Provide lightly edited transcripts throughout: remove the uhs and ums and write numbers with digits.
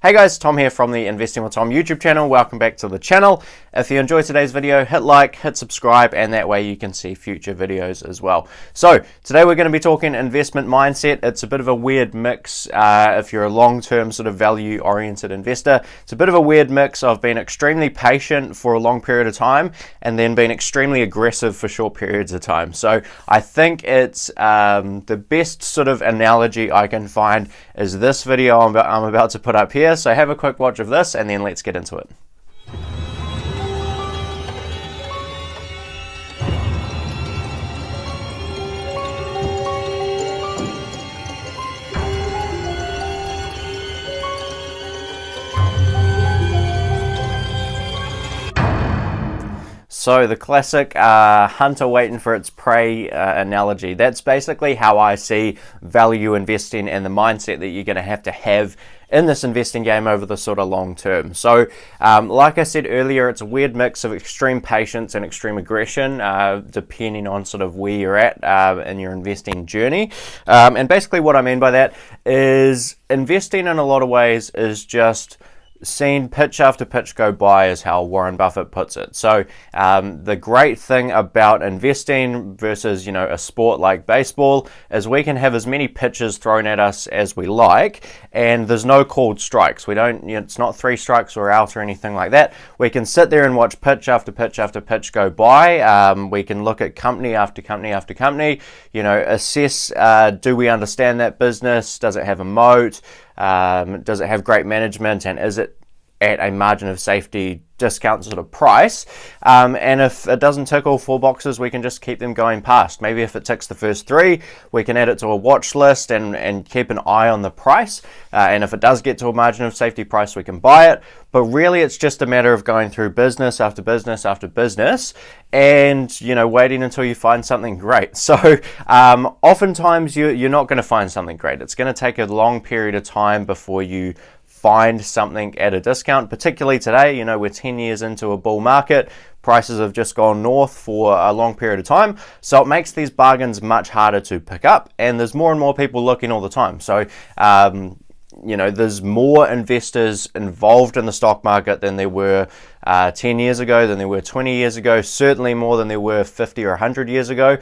Hey guys, Tom here from the Investing with Tom YouTube channel. Welcome back to the channel. If you enjoyed today's video, hit like, hit subscribe, and that way you can see future videos as well. So today we're going to be talking investment mindset. It's a bit of a weird mix if you're a long-term sort of value-oriented investor. It's a bit of a weird mix of being extremely patient for a long period of time and then being extremely aggressive for short periods of time. So I think it's the best sort of analogy I can find is this video I'm about to put up here. So have a quick watch of this and then let's get into it. So the classic hunter waiting for its prey analogy, that's basically how I see value investing and the mindset that you're going to have in this investing game over the sort of long term. So like I said earlier, it's a weird mix of extreme patience and extreme aggression depending on sort of where you're at in your investing journey. And basically what I mean by that is investing in a lot of ways is just seeing pitch after pitch go by, is how Warren Buffett puts it. So the great thing about investing versus, a sport like baseball is we can have as many pitches thrown at us as we like, and there's no called strikes. We don't, it's not 3 strikes or out or anything like that. We can sit there and watch pitch after pitch after pitch go by. We can look at company after company after company, assess, do we understand that business? Does it have a moat? Does it have great management, and is it at a margin of safety discount sort of price? And if it doesn't tick all 4 boxes, we can just keep them going past. Maybe if it ticks the first 3, we can add it to a watch list and keep an eye on the price. And if it does get to a margin of safety price, we can buy it. But really, it's just a matter of going through business after business after business and, waiting until you find something great. So oftentimes you're not going to find something great. It's going to take a long period of time before you find something at a discount, particularly today. We're 10 years into a bull market. Prices have just gone north for a long period of time. So it makes these bargains much harder to pick up, and there's more and more people looking all the time. So, there's more investors involved in the stock market than there were 10 years ago, than there were 20 years ago, certainly more than there were 50 or 100 years ago.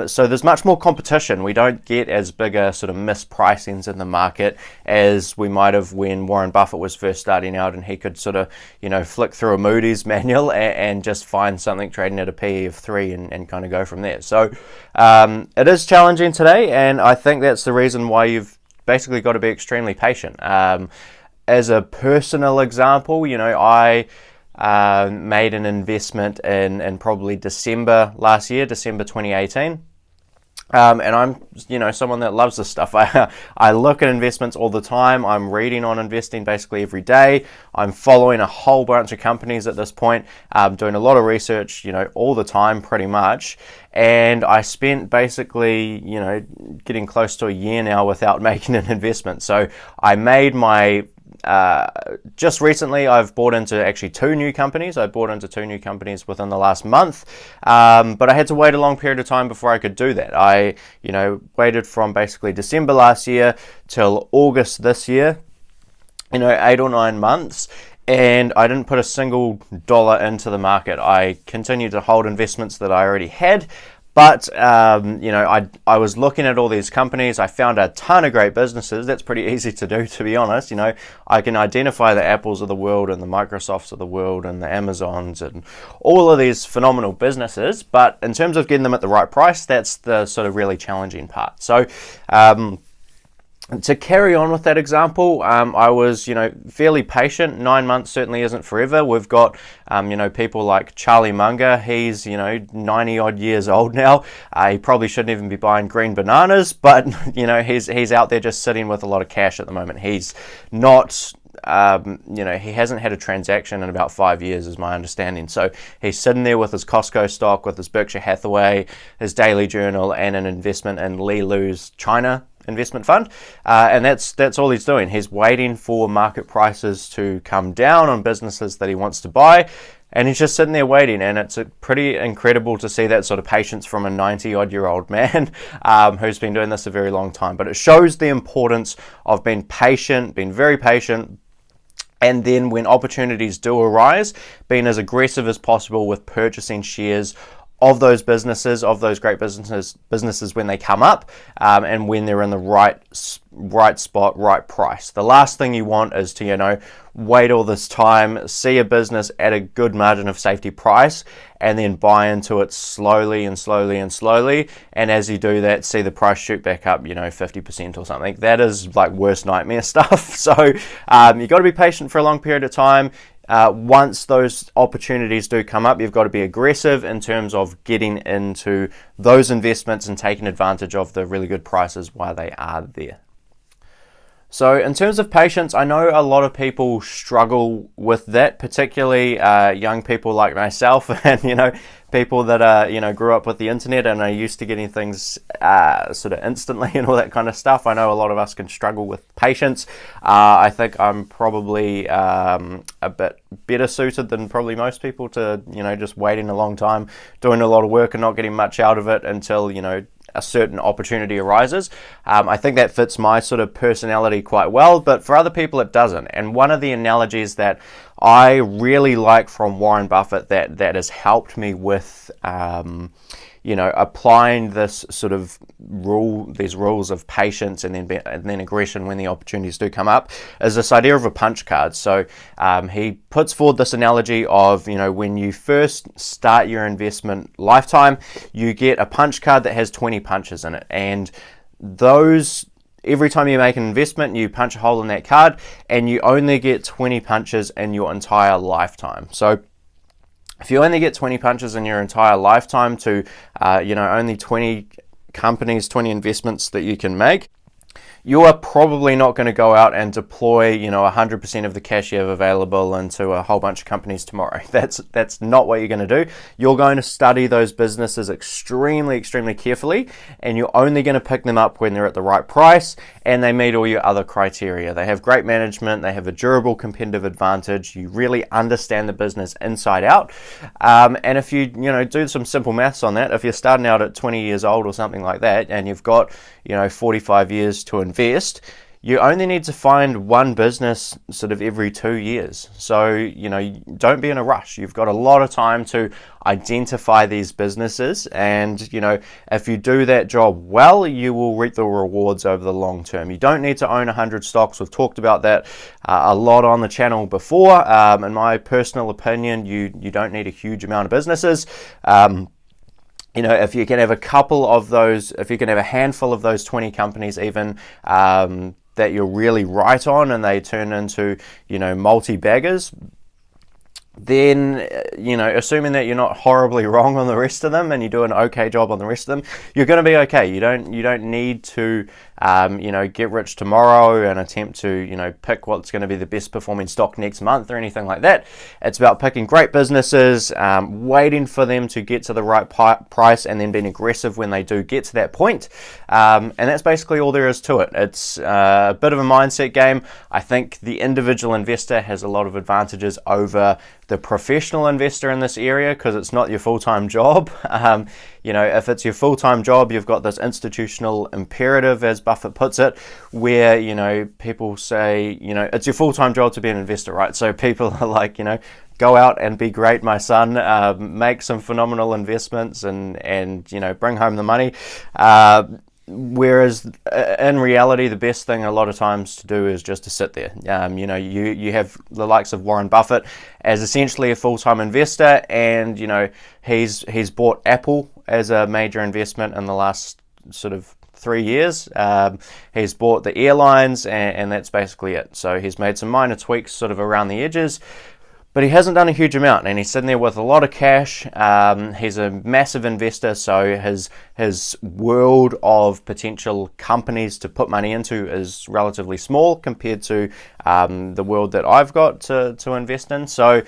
So there's much more competition. We don't get as big a sort of mispricings in the market as we might have when Warren Buffett was first starting out, and he could sort of, flick through a Moody's manual and just find something trading at a PE of 3 and kind of go from there. So it is challenging today, and I think that's the reason why you've basically got to be extremely patient. As a personal example, I made an investment in probably December last year, December 2018. And I'm, someone that loves this stuff. I look at investments all the time. I'm reading on investing basically every day. I'm following a whole bunch of companies at this point, doing a lot of research, all the time pretty much. And I spent basically, getting close to a year now without making an investment. So I made my just recently, I've bought into actually 2 new companies. I bought into 2 new companies within the last month, but I had to wait a long period of time before I could do that. I, waited from basically December last year till August this year, 8 or 9 months. And I didn't put a single dollar into the market. I continued to hold investments that I already had. But, I was looking at all these companies. I found a ton of great businesses. That's pretty easy to do, to be honest. I can identify the Apples of the world and the Microsofts of the world and the Amazons and all of these phenomenal businesses. But in terms of getting them at the right price, that's the sort of really challenging part. So, to carry on with that example, I was, fairly patient. 9 months certainly isn't forever. We've got, people like Charlie Munger. He's, 90 odd years old now. He probably shouldn't even be buying green bananas, but, he's out there just sitting with a lot of cash at the moment. He's not, he hasn't had a transaction in about 5 years, is my understanding. So he's sitting there with his Costco stock, with his Berkshire Hathaway, his daily journal, and an investment in Li Lu's China investment fund, and that's all he's doing. He's waiting for market prices to come down on businesses that he wants to buy, and he's just sitting there waiting. And it's pretty incredible to see that sort of patience from a 90-odd-year-old man who's been doing this a very long time. But it shows the importance of being patient, being very patient, And then when opportunities do arise, being as aggressive as possible with purchasing shares of those businesses, of those great businesses when they come up, and when they're in the right spot, right price. The last thing you want is to, wait all this time, see a business at a good margin of safety price, and then buy into it slowly and slowly and slowly. And as you do that, see the price shoot back up, 50% or something. That is like worst nightmare stuff. So you've got to be patient for a long period of time. Once those opportunities do come up, you've got to be aggressive in terms of getting into those investments and taking advantage of the really good prices while they are there. So in terms of patience, I know a lot of people struggle with that, particularly young people like myself and, people that grew up with the internet and are used to getting things sort of instantly and all that kind of stuff. I know a lot of us can struggle with patience. I think I'm probably a bit better suited than probably most people to, just waiting a long time, doing a lot of work and not getting much out of it until, a certain opportunity arises. I think that fits my sort of personality quite well, but for other people it doesn't. And one of the analogies that I really like from Warren Buffett that has helped me with applying this sort of these rules of patience and then aggression when the opportunities do come up, is this idea of a punch card. So he puts forward this analogy of, when you first start your investment lifetime, you get a punch card that has 20 punches in it, and every time you make an investment, you punch a hole in that card, and you only get 20 punches in your entire lifetime. So if you only get 20 punches in your entire lifetime to, only 20 companies, 20 investments that you can make, you are probably not going to go out and deploy, 100% of the cash you have available into a whole bunch of companies tomorrow. That's not what you're going to do. You're going to study those businesses extremely, extremely carefully, and you're only going to pick them up when they're at the right price and they meet all your other criteria. They have great management, they have a durable competitive advantage, you really understand the business inside out. And if you, do some simple maths on that, if you're starting out at 20 years old or something like that, and you've got, 45 years to invest, you only need to find one business sort of every 2 years. So, don't be in a rush. You've got a lot of time to identify these businesses. And, if you do that job well, you will reap the rewards over the long term. You don't need to own 100 stocks. We've talked about that a lot on the channel before. In my personal opinion, you don't need a huge amount of businesses. If you can have a couple of those, if you can have a handful of those 20 companies even, that you're really right on and they turn into, multi-baggers, then, assuming that you're not horribly wrong on the rest of them and you do an okay job on the rest of them, you're going to be okay. You don't need to, get rich tomorrow and attempt to, pick what's going to be the best performing stock next month or anything like that. It's about picking great businesses, waiting for them to get to the right price and then being aggressive when they do get to that point. And that's basically all there is to it. It's a bit of a mindset game. I think the individual investor has a lot of advantages over the professional investor in this area because it's not your full-time job. If it's your full-time job, you've got this institutional imperative, as Buffett puts it, where, people say, it's your full-time job to be an investor, right? So people are like, go out and be great, my son, make some phenomenal investments and bring home the money. Whereas in reality, the best thing a lot of times to do is just to sit there. You have the likes of Warren Buffett as essentially a full-time investor, and he's bought Apple as a major investment in the last sort of 3 years. He's bought the airlines, and that's basically it. So he's made some minor tweaks sort of around the edges, but he hasn't done a huge amount, and he's sitting there with a lot of cash. He's a massive investor, so his world of potential companies to put money into is relatively small compared to the world that I've got to invest in. So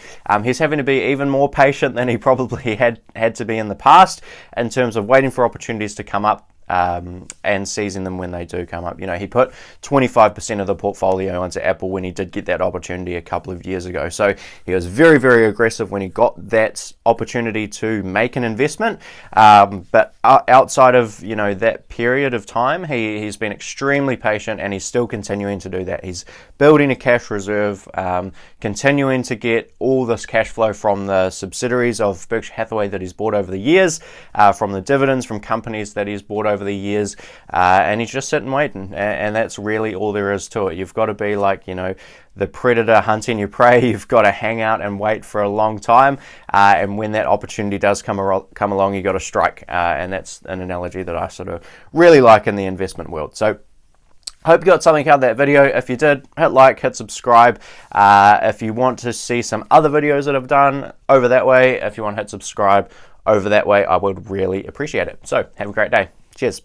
he's having to be even more patient than he probably had to be in the past in terms of waiting for opportunities to come up. and seizing them when they do come up. He put 25% of the portfolio into Apple when he did get that opportunity a couple of years ago. So he was very, very aggressive when he got that opportunity to make an investment. But outside of that period of time, he's been extremely patient, and he's still continuing to do that. He's building a cash reserve, continuing to get all this cash flow from the subsidiaries of Berkshire Hathaway that he's bought over the years, from the dividends from companies that he's bought over the years, and he's just sitting waiting, and that's really all there is to it. You've got to be like, the predator hunting your prey. You've got to hang out and wait for a long time, and when that opportunity does come along, you got to strike, and that's an analogy that I sort of really like in the investment world. So hope you got something out of that video. If you did, hit like, hit subscribe. If you want to see some other videos that I've done over that way, if you want to hit subscribe over that way, I would really appreciate it. So have a great day. Cheers.